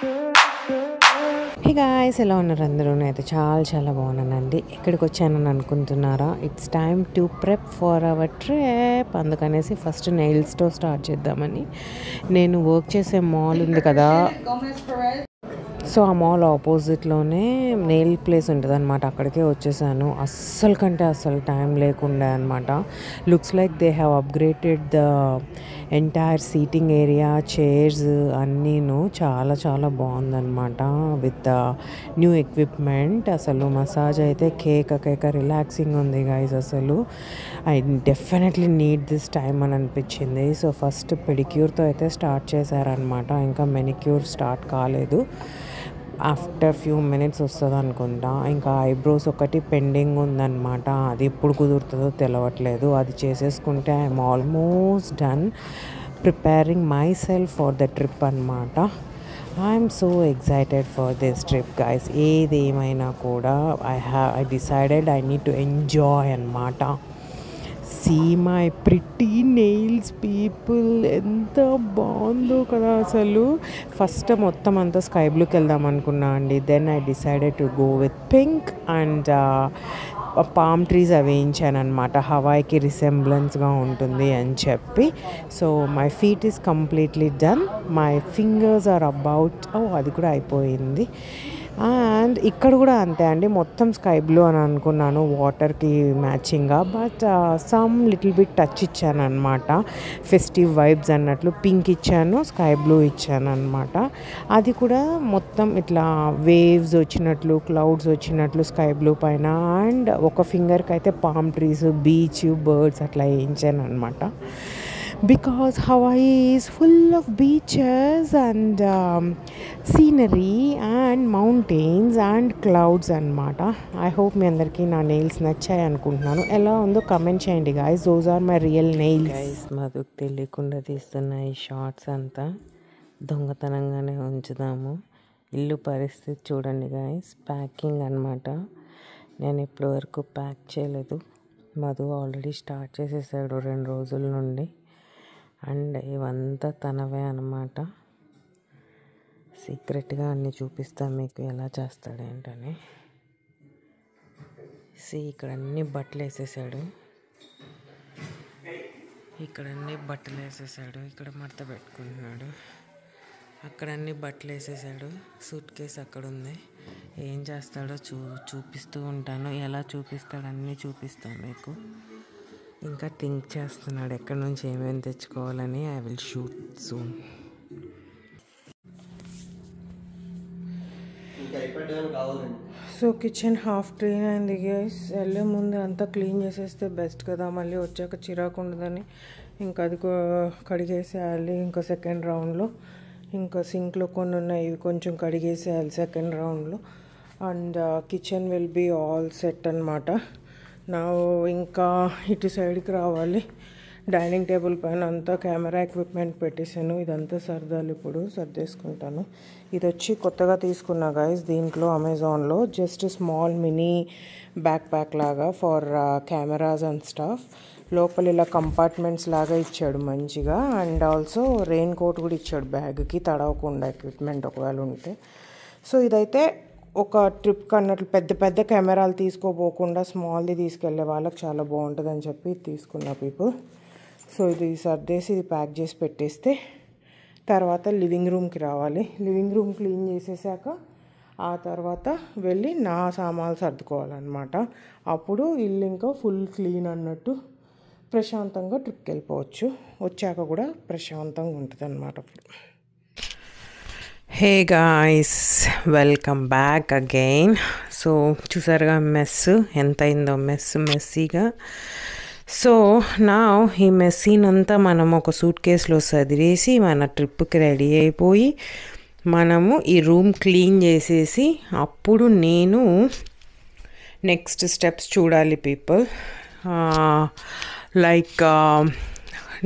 Hey guys, ఎలా ఉన్నారు అందరూ? అయితే చాలా బాగున్నానండి. ఎక్కడికి వచ్చానని అనుకుంటున్నారా? It's time to prep for hour trip. అందుకనేసి ఫస్ట్ నెయిల్స్తో స్టార్ట్ చేద్దామని. నేను వర్క్ చేసే మాల్ ఉంది కదా, సో ఆ మాల్ ఆపోజిట్లోనే నెయిల్ ప్లేస్ ఉంటుంది అనమాట. అక్కడికే వచ్చేసాను. అస్సలు టైం లేకుండా అనమాట. Looks like they have upgraded the entire seating area, chairs అన్నీను చాలా బాగుందన్నమాట. With new equipment. అసలు మసాజ్ అయితే కేక రిలాక్సింగ్ ఉంది గైస్. అసలు I definitely need this time అని అనిపించింది. సో ఫస్ట్ పెడిక్యూర్తో అయితే స్టార్ట్ చేశారనమాట. ఇంకా మెనిక్యూర్ స్టార్ట్ కాలేదు. ఆఫ్టర్ ఫ్యూ మినిట్స్ వస్తుంది అనుకుంటా. ఇంకా ఐబ్రోస్ ఒకటి పెండింగ్ ఉందన్నమాట. అది ఎప్పుడు కుదురుతుందో తెలవట్లేదు. అది చేసేసుకుంటే I'm almost done preparing myself for the trip అనమాట. I'm so excited for this trip guys. ఏదేమైనా కూడా I decided I need to enjoy అనమాట. See my pretty nails people, ఎంత బాగుందో కదా అసలు. ఫస్ట్ మొత్తం అంతా స్కై బ్లూకి వెళ్దాం అనుకున్నా అండి. Then I decided to go with pink and palm trees అవి వేయించాను అనమాట. హవాయికి రిసెంబ్లెన్స్గా ఉంటుంది అని చెప్పి. So my feet is completely done. My fingers are about, అది కూడా అయిపోయింది. అండ్ ఇక్కడ కూడా అంతే అండి, మొత్తం స్కై బ్లూ అని అనుకున్నాను వాటర్కి మ్యాచింగ్గా. But some little bit touch ఇచ్చాను అనమాట. ఫెస్టివ్ వైబ్స్ అన్నట్లు పింక్ ఇచ్చాను, స్కై బ్లూ ఇచ్చాను అనమాట. అది కూడా మొత్తం ఇట్లా వేవ్స్ వచ్చినట్లు, క్లౌడ్స్ వచ్చినట్లు స్కై బ్లూ పైన. అండ్ ఒక ఫింగర్కి అయితే పామ్ ట్రీస్, బీచ్, బర్డ్స్ అట్లా వేయించాను అనమాట. Because Hawaii is full of beaches and scenery and mountains and clouds అన్నమాట. I hope మీ అందరికీ నా నెయిల్స్ నచ్చాయి అనుకుంటున్నాను. ఎలా ఉందో కమెంట్ చేయండి guys. Those are my real nails. Guys, మధుకు తెలియకుండా తీస్తున్న ఈ షార్ట్స్ అంతా దొంగతనంగానే ఉంచుదాము. ఇల్లు పరిస్థితి చూడండి guys. ప్యాకింగ్ అనమాట. నేను ఇప్పటి వరకు ప్యాక్ చేయలేదు. మధు ఆల్రెడీ స్టార్ట్ చేసేసాడు 2 రోజుల నుండి. అండ్ ఇవంతా తనవే అన్నమాట. సీక్రెట్గా అన్నీ చూపిస్తాను మీకు ఎలా చేస్తాడు ఏంటని. ఇక్కడ అన్ని బట్టలు వేసేసాడు. ఇక్కడ మడత పెట్టుకుంటున్నాడు. అక్కడ అన్ని బట్టలు వేసేసాడు. సూట్ కేసు అక్కడ ఉంది. ఏం చేస్తాడో చూపిస్తూ ఉంటాను. ఎలా చూపిస్తాడో అన్నీ చూపిస్తాను మీకు. ఇంకా థింక్ చేస్తున్నాడు ఎక్కడి నుంచి ఏమేమి తెచ్చుకోవాలని. I will shoot soon. So kitchen half clean అయింది గైస్. వెళ్ళే ముందు అంతా క్లీన్ చేసేస్తే బెస్ట్ కదా, మళ్ళీ వచ్చాక చిరాకు ఉండదని ఇంకా అది కడిగేసేయాలి. ఇంకా సెకండ్ రౌండ్లో ఇంకా సింక్లో కొన్ని ఉన్నాయి, ఇవి కొంచెం కడిగేసేయాలి సెకండ్ రౌండ్లో. And kitchen will be all set అనమాట. నా ఇంకా ఇటు సైడ్కి రావాలి. డైనింగ్ టేబుల్ పైన అంతా కెమెరా ఎక్విప్మెంట్ పెట్టేశాను. ఇదంతా సర్దాలు, ఇప్పుడు సర్దేసుకుంటాను. ఇది వచ్చి కొత్తగా తీసుకున్నా గైస్ దీంట్లో అమెజాన్లో. Just small mini back pack లాగా ఫర్ కెమెరాస్ అండ్ స్టఫ్. లోపల ఇలా కంపార్ట్మెంట్స్ లాగా ఇచ్చాడు మంచిగా. అండ్ ఆల్సో రెయిన్ కోట్ కూడా ఇచ్చాడు బ్యాగ్కి, తడవకుండా ఎక్విప్మెంట్ ఒకవేళ ఉంటే. సో ఇదైతే ఒక ట్రిప్కి అన్నట్లు పెద్ద కెమెరాలు తీసుకోపోకుండా స్మాల్ది తీసుకెళ్లే వాళ్ళకి చాలా బాగుంటుంది అని చెప్పి తీసుకున్న పీపుల్. సో ఇది సర్దేసి ఇది ప్యాక్ చేసి పెట్టేస్తే తర్వాత లివింగ్ రూమ్కి రావాలి. లివింగ్ రూమ్ క్లీన్ చేసేసాక ఆ తర్వాత వెళ్ళి నా సామాన్లు సర్దుకోవాలన్నమాట. అప్పుడు ఇల్లు ఇంకా ఫుల్ క్లీన్ అన్నట్టు ప్రశాంతంగా ట్రిప్కి వెళ్ళిపోవచ్చు. వచ్చాక కూడా ప్రశాంతంగా ఉంటుంది అన్నమాట. Hey guys, welcome back again. So చూసారుగా మెస్ ఎంత అయిందో, మెస్సీగా. సో నా ఈ మెస్సీనంతా మనం ఒక సూట్ కేసులో సదిరేసి మన ట్రిప్కి రెడీ అయిపోయి మనము ఈ రూమ్ క్లీన్ చేసేసి అప్పుడు నేను నెక్స్ట్ స్టెప్స్ చూడాలి పీపుల్. లైక్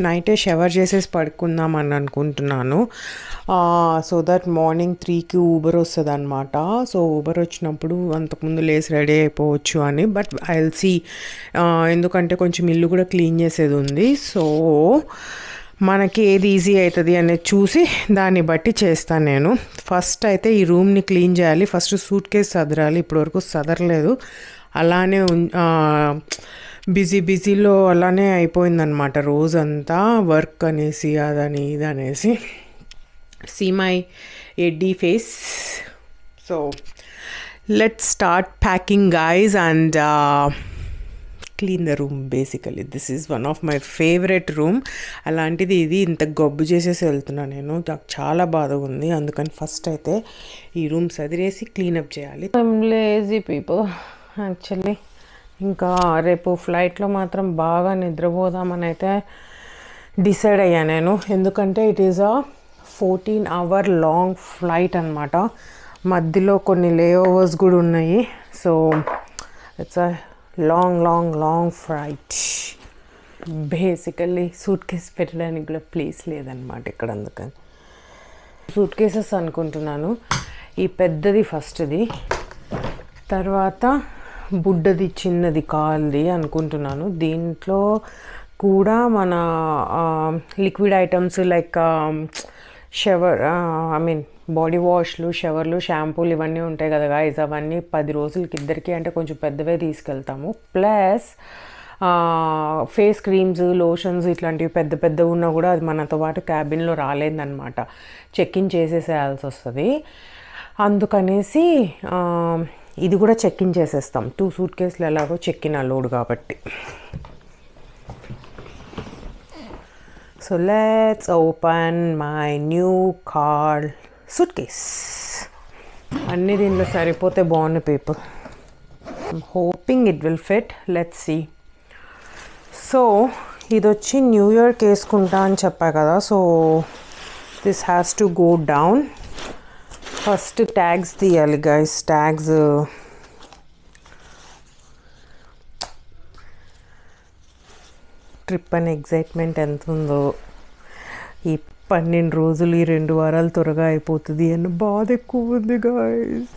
నైటే షవర్ చేసేసి పడుకుందాం అని అనుకుంటున్నాను. సో దట్ మార్నింగ్ 3కి ఊబర్ వస్తుంది అనమాట. సో ఊబర్ వచ్చినప్పుడు అంతకుముందు లేసి రెడీ అయిపోవచ్చు అని. బట్ ఐ విల్ సీ, ఎందుకంటే కొంచెం ఇల్లు కూడా క్లీన్ చేసేది ఉంది. సో మనకి ఏది ఈజీ అవుతుంది అనేది చూసి దాన్ని బట్టి చేస్తాను నేను. ఫస్ట్ అయితే ఈ రూమ్ని క్లీన్ చేయాలి. ఫస్ట్ సూట్ కేస్ సదరాలి. ఇప్పటివరకు సదరలేదు, అలానే బిజీలో అలానే అయిపోయిందనమాట రోజంతా, వర్క్ అనేసి అదని ఇది అనేసి. See my eddy face. So let's start packing guys and clean the room. Basically this is one of my favourite room. అలాంటిది ఇది ఇంత గబ్బు చేసేసి వెళ్తున్నా నేను. నాకు చాలా బాధగా ఉంది. అందుకని ఫస్ట్ అయితే ఈ రూమ్ సదిరేసి క్లీనప్ చేయాలి. I'm lazy people actually. ఇంకా రేపు ఫ్లైట్లో మాత్రం బాగా నిద్రపోదామని అయితే డిసైడ్ అయ్యా నేను. ఎందుకంటే it is a 14 hour long flight అనమాట. మధ్యలో కొన్ని లేఓవర్స్ కూడా ఉన్నాయి. So it's a long flight. Basically suit case పెట్టడానికి కూడా ప్లేస్ లేదనమాట ఇక్కడ. అందుకని సూట్ కేసెస్ అనుకుంటున్నాను. ఈ పెద్దది ఫస్ట్ది, తర్వాత బుడ్డది చిన్నది కాల్ది అనుకుంటున్నాను. దీంట్లో కూడా మన liquid items like shower body వాష్లు, షవర్లు, షాంపూలు ఇవన్నీ ఉంటాయి కదా గాయ్స్. అవన్నీ 10 రోజులకి ఇద్దరికి అంటే కొంచెం పెద్దవే తీసుకెళ్తాము. ప్లస్ ఫేస్ క్రీమ్స్, లోషన్స్ ఇట్లాంటివి పెద్దవి ఉన్నా కూడా అది మనతో పాటు క్యాబిన్లో రాలేదన్నమాట. చెక్ ఇన్ చేసేసేయాల్సి వస్తుంది. అందుకనేసి ఇది కూడా చెక్ ఇన్ చేసేస్తాం. 2 సూట్ కేసులు ఎలాగో చెక్ ఇన్ అలోడ్ కాబట్టి. So let's open my new car suitcase. అన్నీ దీనిలో సరిపోతే బాగుంది people. I'm hoping it will fit. Let's see. So ఇది వచ్చి న్యూ ఇయర్కి వేసుకుంటా అని చెప్పా కదా. So this has to go down. First tags తీయాలి గైస్. ట్యాగ్స్ ట్రిప్ అని ఎగ్జైట్మెంట్ ఎంత ఉందో. ఈ 12 రోజులు, ఈ 2 వారాలు త్వరగా అయిపోతుంది అని బాధ ఎక్కువ ఉంది గాయస్.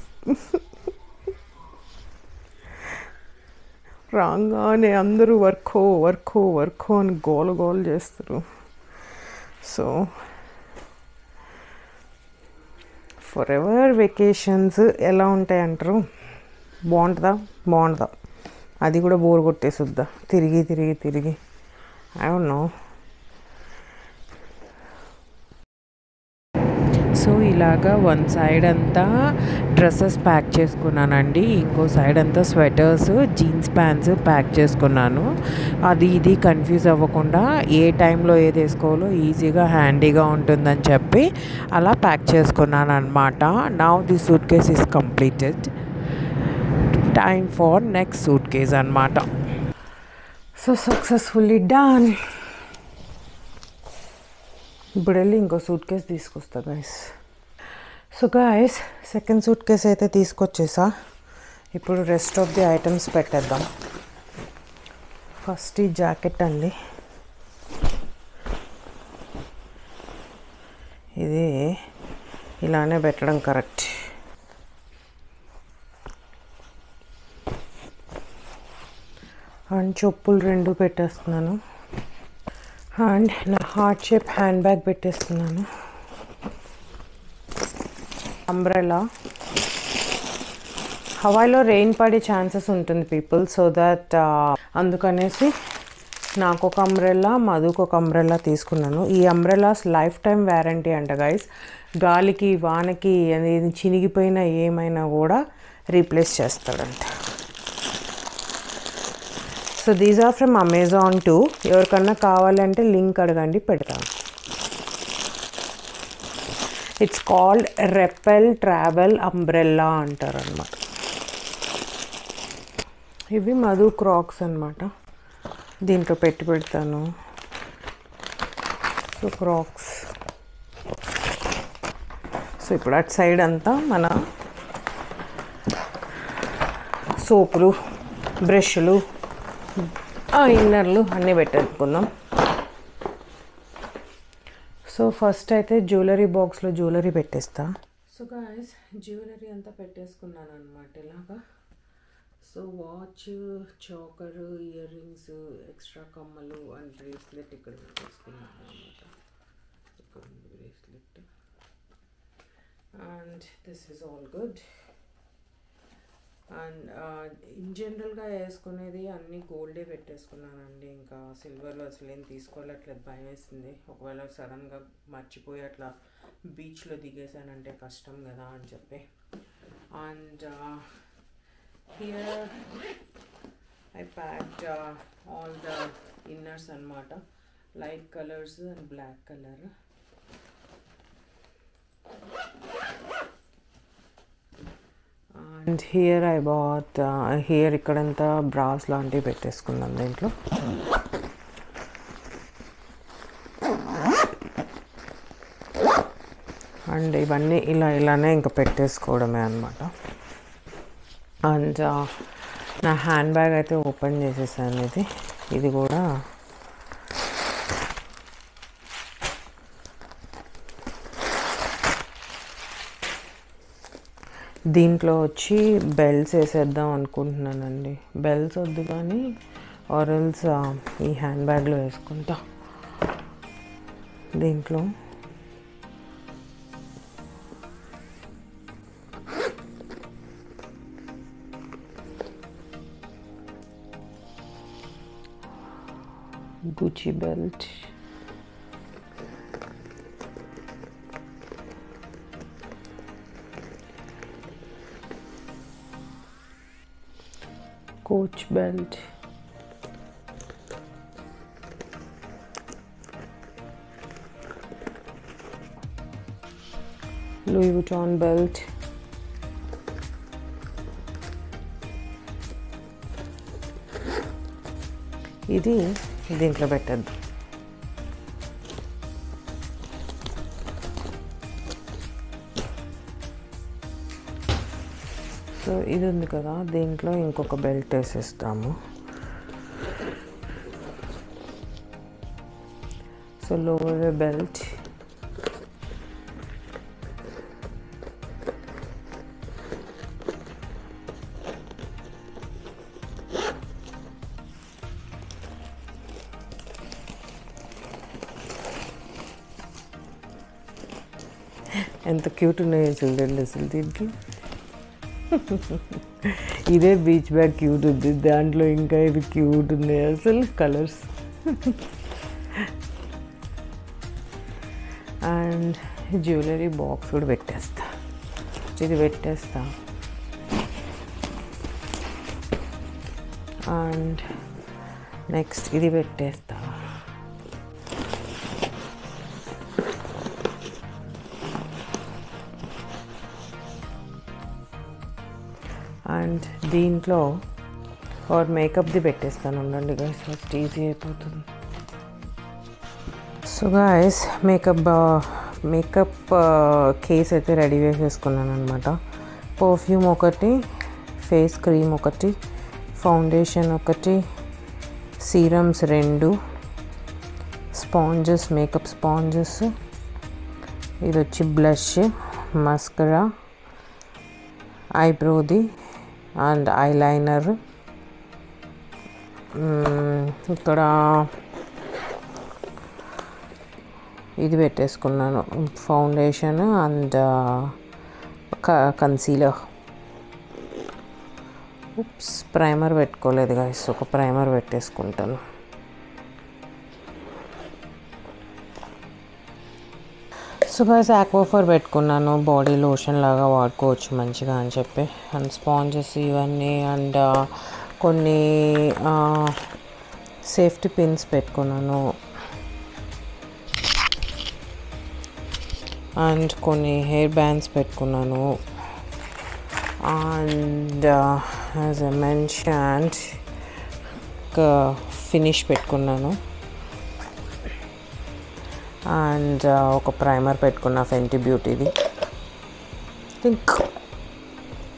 రాగానే అందరూ వర్క్ అని గోల చేస్తారు. సో ఫర్ ఎవర్ వెకేషన్స్ ఎలా ఉంటాయి అంటారు? బాగుంటుందా? అది కూడా బోర్ కొట్టేసుద్దా తిరిగి? I don't know. సో ఇలాగా వన్ సైడ్ అంతా డ్రెస్సెస్ ప్యాక్ చేసుకున్నానండి. ఇంకో సైడ్ అంతా స్వెటర్స్, జీన్స్ ప్యాంట్స్ ప్యాక్ చేసుకున్నాను. అది ఇది కన్ఫ్యూజ్ అవ్వకుండా ఏ టైంలో ఏది వేసుకోవాలో ఈజీగా హ్యాండీగా ఉంటుందని చెప్పి అలా ప్యాక్ చేసుకున్నాను అనమాట. Now the suitcase is completed. Time for next suitcase అనమాట. So successfully done. ఇప్పుడు వెళ్ళి ఇంకో సూట్ కేస్ తీసుకొస్తా guys. So guys second suitcase అయితే తీసుకొచ్చేసా. ఇప్పుడు రెస్ట్ ఆఫ్ ది ఐటమ్స్ పెట్టేద్దాం. ఫస్ట్ ఈ జాకెట్ అండి. ఇది ఇలానే పెట్టడం కరెక్ట్. అండ్ చెప్పులు 2 పెట్టేస్తున్నాను. అండ్ నా హార్ట్ షేప్ హ్యాండ్ బ్యాగ్ పెట్టేస్తున్నాను. అంబ్రెలా. హవాయిలో రెయిన్ పడే ఛాన్సెస్ ఉంటుంది పీపుల్. సో దట్ అందుకనేసి నాకు ఒక అంబ్రెల్లా, మధుకు ఒక అంబ్రెల్లా తీసుకున్నాను. ఈ అంబ్రెల్లాస్ లైఫ్ టైం వ్యారంటీ అంట గైస్. గాలికి, వానకి అనేది చినిగిపోయినా ఏమైనా కూడా రీప్లేస్ చేస్తాడంట. So these are from Amazon too. ఎవరికన్నా కావాలంటే లింక్ అడగండి, పెడతాను. It's called repel travel umbrella అంటారు అన్నమాట. ఇవి మధు క్రాక్స్ అన్నమాట. దీంట్లో పెడతాను. So cracks. సో ఇప్పుడు అటు సైడ్ అంతా మన సోపులు, బ్రష్లు, ఇన్నర్లు అన్నీ పెట్టేసుకుందాం. సో ఫస్ట్ అయితే జ్యువెలరీ బాక్స్లో జ్యువెలరీ పెట్టేస్తా. సో గాయస్ జ్యువెలరీ అంతా పెట్టేసుకున్నాను అనమాట ఇలాగా. So so watch, choker, ear rings, extra కమ్మలు అండ్ బ్రేస్లెట్ ఇక్కడ తీసుకున్నాను అనమాట. ఇక్కడ ఉంది bracelet. And this is all good. And in జనరల్గా వేసుకునేది అన్నీ గోల్డే పెట్టేసుకున్నానండి. ఇంకా సిల్వర్లో అసలు ఏం తీసుకోలేట్లేదు, భయం వేసింది. ఒకవేళ సడన్గా మర్చిపోయి అట్లా బీచ్లో దిగేసానంటే కష్టం కదా అని చెప్పి. And here I packed all the inners అన్నమాట, light colours and black colour. And here I bought here ఇక్కడంతా బ్రాస్ లాంటివి పెట్టేసుకున్నాను దీంట్లో. అండ్ ఇవన్నీ ఇలానే ఇంకా పెట్టేసుకోవడమే అనమాట. అండ్ నా హ్యాండ్ బ్యాగ్ అయితే ఓపెన్ చేసేసాను. ఇది కూడా దీంట్లో వచ్చి బెల్ట్స్ వేసేద్దాం అనుకుంటున్నానండి. బెల్ట్స్ వద్దు కానీ ఆరెల్స్ ఈ హ్యాండ్ బ్యాగ్లో వేసుకుంటా. దీంట్లో Gucci belt, Coach belt, Louis Vuitton belt, ఇది దీంట్లో పెట్టద్దు. సో ఇది ఉంది కదా, దీంట్లో ఇంకొక బెల్ట్ వేసేస్తాము. సో లోవర్ బెల్ట్, ఎంత క్యూట్ ఉన్నాయో చూడండి అసలు దీంట్లో. ఇదే బీచ్ బ్యాగ్ క్యూట్ ఉంది, దాంట్లో ఇంకా ఇది క్యూట్ ఉన్నాయి అసలు కలర్స్. అండ్ జ్యువెలరీ బాక్స్ కూడా పెట్టేస్తా, ఇది పెట్టేస్తా. అండ్ నెక్స్ట్ ఇది పెట్టేస్తా. అండ్ దీంట్లో ఆర్ మేకప్ది పెట్టేస్తాను, ఉండండి గైస్, ఫస్ట్ ఈజీ అయిపోతుంది. సో గైస్ మేకప్ కేస్ అయితే రెడీ చేసేసుకున్నాను అనమాట. పర్ఫ్యూమ్ ఒకటి, ఫేస్ క్రీమ్ ఒకటి, ఫౌండేషన్ ఒకటి, సీరమ్స్ 2, స్పాంజెస్, మేకప్ స్పాంజెస్, ఇది వచ్చి బ్లష్, మస్కరా, ఐబ్రోది అండ్ ఐలైనర్. ఇక్కడ ఇది పెట్టేసుకున్నాను, ఫౌండేషన్ అండ్ కన్సీలర్. ప్రైమర్ పెట్టుకోలేదు గైస్, ఒక ప్రైమర్ పెట్టేసుకుంటాను. సో గైస్ ఆక్వాఫర్ పెట్టుకున్నాను, బాడీ లోషన్ లాగా వాడుకోవచ్చు మంచిగా అని చెప్పి. అండ్ స్పాంజెస్ ఇవన్నీ అండ్ కొన్ని సేఫ్టీ పిన్స్ పెట్టుకున్నాను. అండ్ కొన్ని హెయిర్ బ్యాండ్స్ పెట్టుకున్నాను. And as a mentioned finish పెట్టుకున్నాను. అండ్ ఒక ప్రైమర్ పెట్టుకున్న ఫెంటీ బ్యూటీది. Think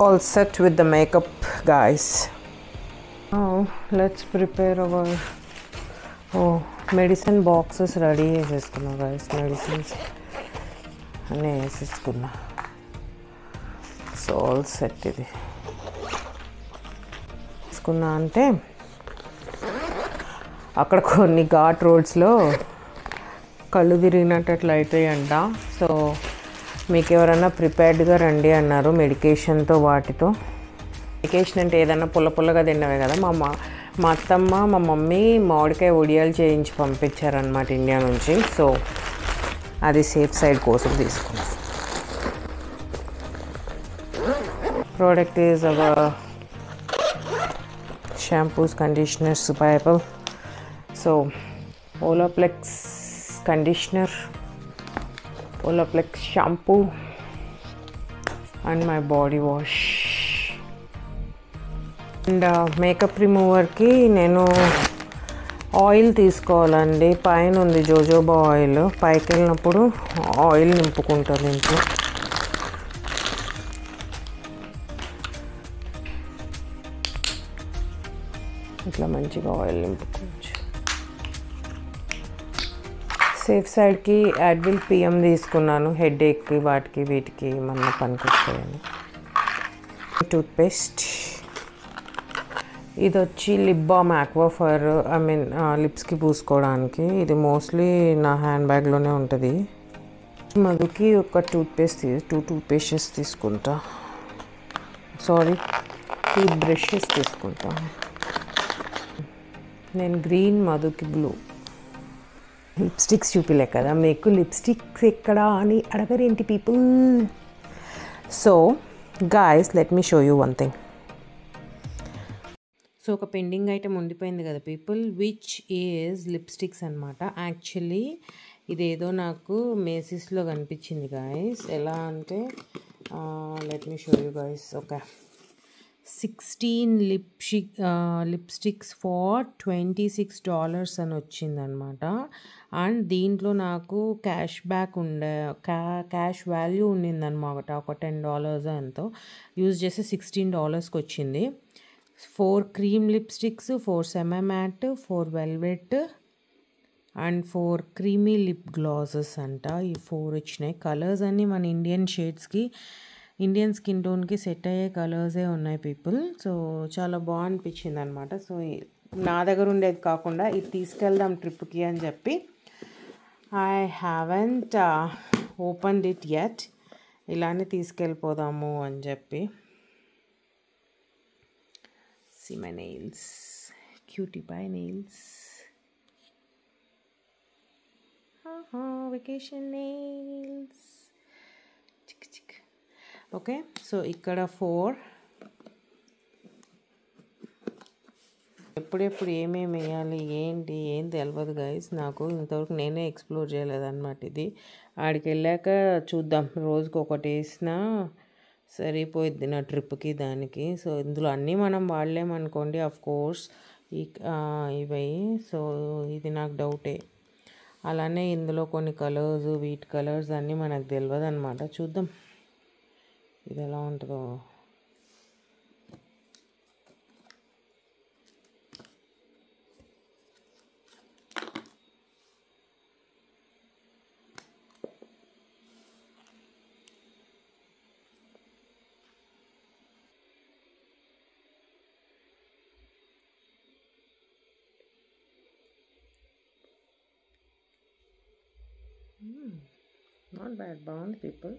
all set with the makeup guys. Let's prepare our medicine boxes ready చేసేసుకున్నా గాయస్. మెడిసిన్స్ అన్నీ వేసేసుకున్నా. సో ఆల్ సెట్ ఇది. తీసుకున్నా అంటే అక్కడ కొన్ని ఘాట్ రోడ్స్లో కళ్ళు తిరిగినట్టు అట్లా అవుతాయంట. సో మీకు ఎవరైనా ప్రిపేర్డ్గా రండి అన్నారు మెడికేషన్తో వాటితో. మెడికేషన్ అంటే ఏదైనా పుల్లగా తిన్నవే కదా. మా అత్తమ్మ మా మమ్మీ మామిడికాయ ఒడియాలు చేయించి పంపించారనమాట ఇండియా నుంచి. సో అది సేఫ్ సైడ్ కోసం తీసుకున్నాం. Product is our shampoos, conditioners, Bible. So Olaplex conditioner, Olaplex shampoo and my body wash. And makeup రిమూవర్కి నేను ఆయిల్ తీసుకోవాలండి. పైన ఉంది జోజోబా ఆయిల్. పైకి వెళ్ళినప్పుడు ఆయిల్ నింపుకుంటాను ఇంట్లో. ఇట్లా మంచిగా ఆయిల్ నింపుకోవచ్చు. సేఫ్ సైడ్కి అడ్విల్ పిఎం తీసుకున్నాను. హెడేక్కి వాటికి వీటికి మన పనికొస్తాయని. టూత్పేస్ట్ ఇది వచ్చి లిప్ బామ్ ఆక్వాఫర్, లిప్స్కి పూసుకోవడానికి. ఇది మోస్ట్లీ నా హ్యాండ్ బ్యాగ్లోనే ఉంటుంది. మధుకి ఒక టూ టూత్పేస్టెస్ తీసుకుంటా. టూత్ బ్రషెస్ తీసుకుంటా. నేను గ్రీన్, మధుకి బ్లూ. లిప్స్టిక్స్ చూపిలే కదా మీకు. లిప్స్టిక్స్ ఎక్కడా అని అడగరేంటి people. So guys, let me show you one thing. So ఒక పెండింగ్ ఐటమ్ ఉండిపోయింది కదా పీపుల్, విచ్ ఈజ్ లిప్స్టిక్స్ అనమాట. యాక్చువల్లీ ఇదేదో నాకు మేసిస్లో కనిపించింది గాయస్. ఎలా అంటే let me show you guys. Okay, 16 lipsticks for $26 అని వచ్చిందనమాట. అండ్ దీంట్లో నాకు క్యాష్ బ్యాక్ క్యాష్ వాల్యూ ఉండిందనమాట. ఒక $10 ఎంతో యూజ్ చేస్తే $16కి వచ్చింది. 4 cream lipsticks, 4 semi matte, 4 velvet and 4 creamy lip glasses అంట. ఈ 4 వచ్చినాయి. కలర్స్ అన్నీ మన ఇండియన్ షేడ్స్కి, ఇండియన్ స్కిన్ టోన్కి సెట్ అయ్యే కలర్సే ఉన్నాయి పీపుల్. సో చాలా బాగా అనిపించింది అనమాట. సో నా దగ్గర ఉండేది కాకుండా ఇది తీసుకెళ్దాం ట్రిప్కి అని చెప్పి I haven't opened it yet. ఇలానే తీసుకెళ్ళిపోదాము అని చెప్పి. See my nails, cutie pie nails. Vacation nails. Chick. Okay, so ikkada 4. ఎప్పుడెప్పుడు ఏమేమి వేయాలి ఏంటి ఏం తెలియదు గైస్ నాకు. ఇంతవరకు నేనే ఎక్స్ప్లోర్ చేయలేదన్నమాట. ఇది ఆడికి వెళ్ళాక చూద్దాం. రోజుకి ఒకటి వేసినా సరిపోయిద్ది నా ట్రిప్కి దానికి. సో ఇందులో అన్నీ మనం వాడలేమనుకోండి ఆఫ్ కోర్స్ ఇవి. సో ఇది నాకు డౌటే. అలానే ఇందులో కొన్ని కలర్స్, వీటి కలర్స్ అన్నీ మనకు తెలియదు అనమాట. చూద్దాం ఇది ఎలా ఉంటుందో. Not bad, bound people.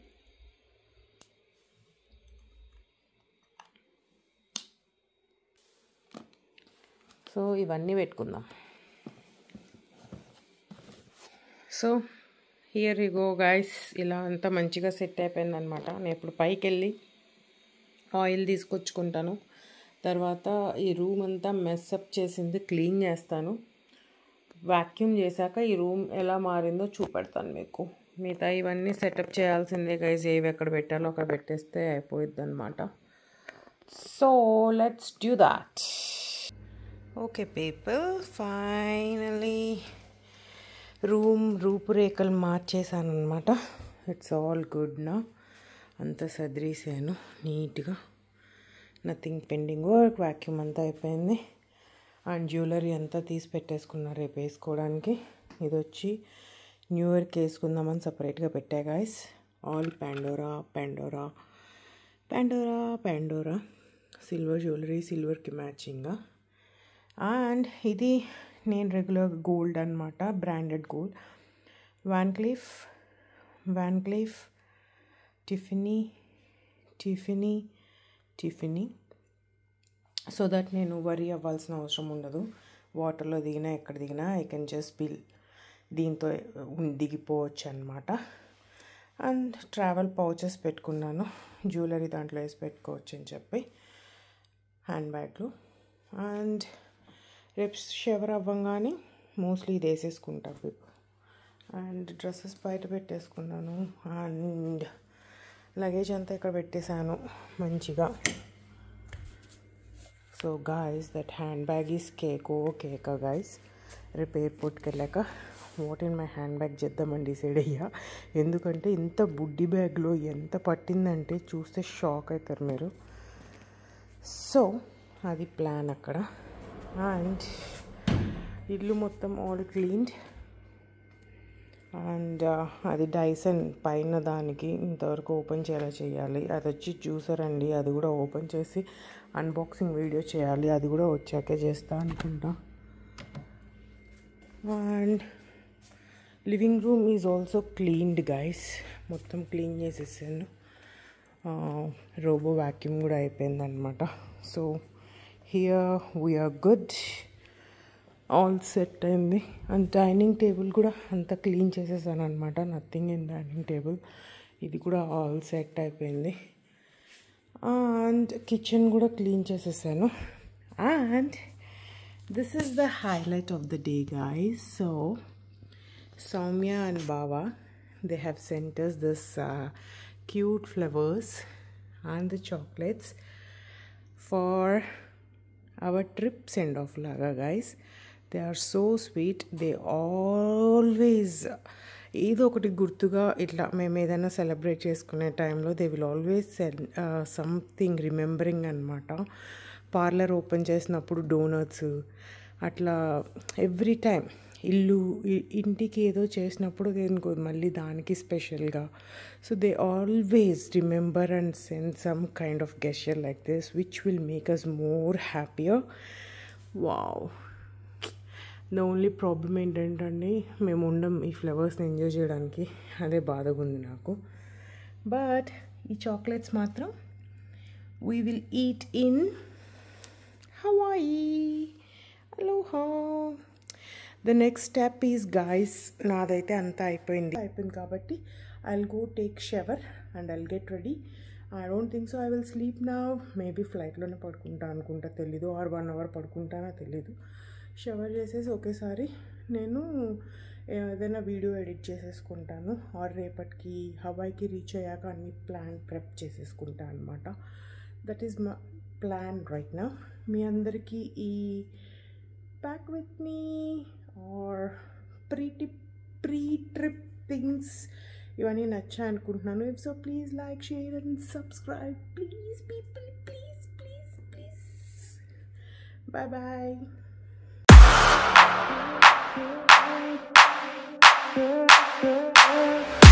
So ఇవన్నీ పెట్టుకుందాం. So here you go guys. ఇలా అంతా మంచిగా సెట్ అయిపోయిందనమాట. నేను ఇప్పుడు పైకి వెళ్ళి ఆయిల్ తీసుకొచ్చుకుంటాను. తర్వాత ఈ రూమ్ అంతా మెస్అప్ చేసింది క్లీన్ చేస్తాను. వాక్యూమ్ చేశాక ఈ రూమ్ ఎలా మారిందో చూపెడతాను మీకు. మిగతా ఇవన్నీ సెటప్ చేయాల్సిందే గైజ్. ఏవి ఎక్కడ పెట్టాలో అక్కడ పెట్టేస్తే అయిపోయిద్ది అనమాట. So let's do that. Okay people, finally రూపురేఖలు మార్చేసాను అనమాట. ఇట్స్ ఆల్ గుడ్ నా. అంతా సదిరేసాను నీట్గా. Nothing pending work. వాక్యూమ్ అంతా అయిపోయింది. అండ్ జ్యువెలరీ అంతా తీసి పెట్టేసుకున్నా రేపు వేసుకోవడానికి. ఇది వచ్చి న్యూ ఇయర్కి వేసుకుందామని సపరేట్గా పెట్టా guys. All Pandora. Silver jewellery, సిల్వర్కి మ్యాచింగ్గా. అండ్ ఇది నేను రెగ్యులర్ గోల్డ్ అనమాట, branded gold. Van Cleef Tiffany. So that నేను వరీ అవ్వాల్సిన అవసరం ఉండదు. వాటర్లో దిగినా ఎక్కడ దిగినా ఐ కెన్ జస్ట్ బిల్ దీంతో దిగిపోవచ్చు అనమాట. అండ్ ట్రావెల్ పౌచెస్ పెట్టుకున్నాను, జ్యువెలరీ దాంట్లో వేసి పెట్టుకోవచ్చు అని చెప్పి హ్యాండ్ బ్యాగ్లో. అండ్ రేపు షవర్ అవ్వగానే మోస్ట్లీ ఇది వేసేసుకుంటాను. అండ్ డ్రెస్సెస్ బయట పెట్టేసుకున్నాను. అండ్ లగేజ్ అంతా ఇక్కడ పెట్టేశాను మంచిగా. So guys, that hand bag is cake guys. రేపు ఎయిర్పోర్ట్కి వెళ్ళాక what in my hand bag చేద్దామని డిసైడ్ అయ్యా. ఎందుకంటే ఇంత బుడ్డి బ్యాగ్లో ఎంత పట్టిందంటే చూస్తే షాక్ అవుతారు మీరు. సో అది ప్లాన్ అక్కడ. అండ్ ఇల్లు మొత్తం ఆల్ క్లీన్డ్. అండ్ అది డైసన్ పైన దానికి ఇంతవరకు ఓపెన్ చేయాలి. అది వచ్చి చూసారండి, అది కూడా ఓపెన్ చేసి అన్బాక్సింగ్ వీడియో చేయాలి. అది కూడా వచ్చాకే చేస్తా అనుకుంటా. And living room is also cleaned guys. మొత్తం క్లీన్ చేసేసాను. రోబో వ్యాక్యూమ్ కూడా అయిపోయిందనమాట. So here we're good, all set అయింది. అండ్ డైనింగ్ టేబుల్ కూడా అంతా క్లీన్ చేసేసాను అనమాట. Nothing in dining table. ఇది కూడా ఆల్ సెట్ అయిపోయింది. అండ్ కిచెన్ కూడా క్లీన్ చేసేసాను. And this is the highlight of the day guys. So Soumya and బావా, they have sent us this cute flowers and the chocolates for our trip send off laga guys. They are so sweet. They always ఏదో ఒకటి గుర్తుగా ఇట్లా మేము ఏదైనా celebrate చేసుకునే టైంలో they will always send something remembering అనమాట. పార్లర్ ఓపెన్ చేసినప్పుడు డోనట్స్, అట్లా ఎవ్రీ టైం ఇంటికి ఏదో చేసినప్పుడు దేనికో మళ్ళీ దానికి స్పెషల్గా. So they always remember and send some kind of gesture like this which will make us more happier. Wow. The only problem ఏంటంటే మేము ఉండం ఈ ఫ్లవర్స్ని ఎంజాయ్ చేయడానికి. అదే బాధగా ఉంది నాకు. బట్ ఈ చాక్లెట్స్ మాత్రం we will eat in Hawaii. Aloha. The next step is guys, నాదైతే అంతా అయిపోయింది కాబట్టి I will go take shower and I will get ready. I don't think so I will sleep నా. మేబీ ఫ్లైట్లోనే పడుకుంటా అనుకుంటా, తెలీదు. ఆర్ 1 hour పడుకుంటానో తెలీదు. షవర్ చేసేసి ఒకేసారి నేను ఏదైనా వీడియో ఎడిట్ చేసేసుకుంటాను. ఆర్ రేపటికి హవాయికి రీచ్ అయ్యాక అన్ని ప్రెప్ చేసేసుకుంటాను అనమాట. That is my plan right now. మీ అందరికీ ఈ pack with me or pre trip things ఇవన్నీ నచ్చాయి అనుకుంటున్నాను. If so please like, share and subscribe please people, please. Bye bye. Yeah.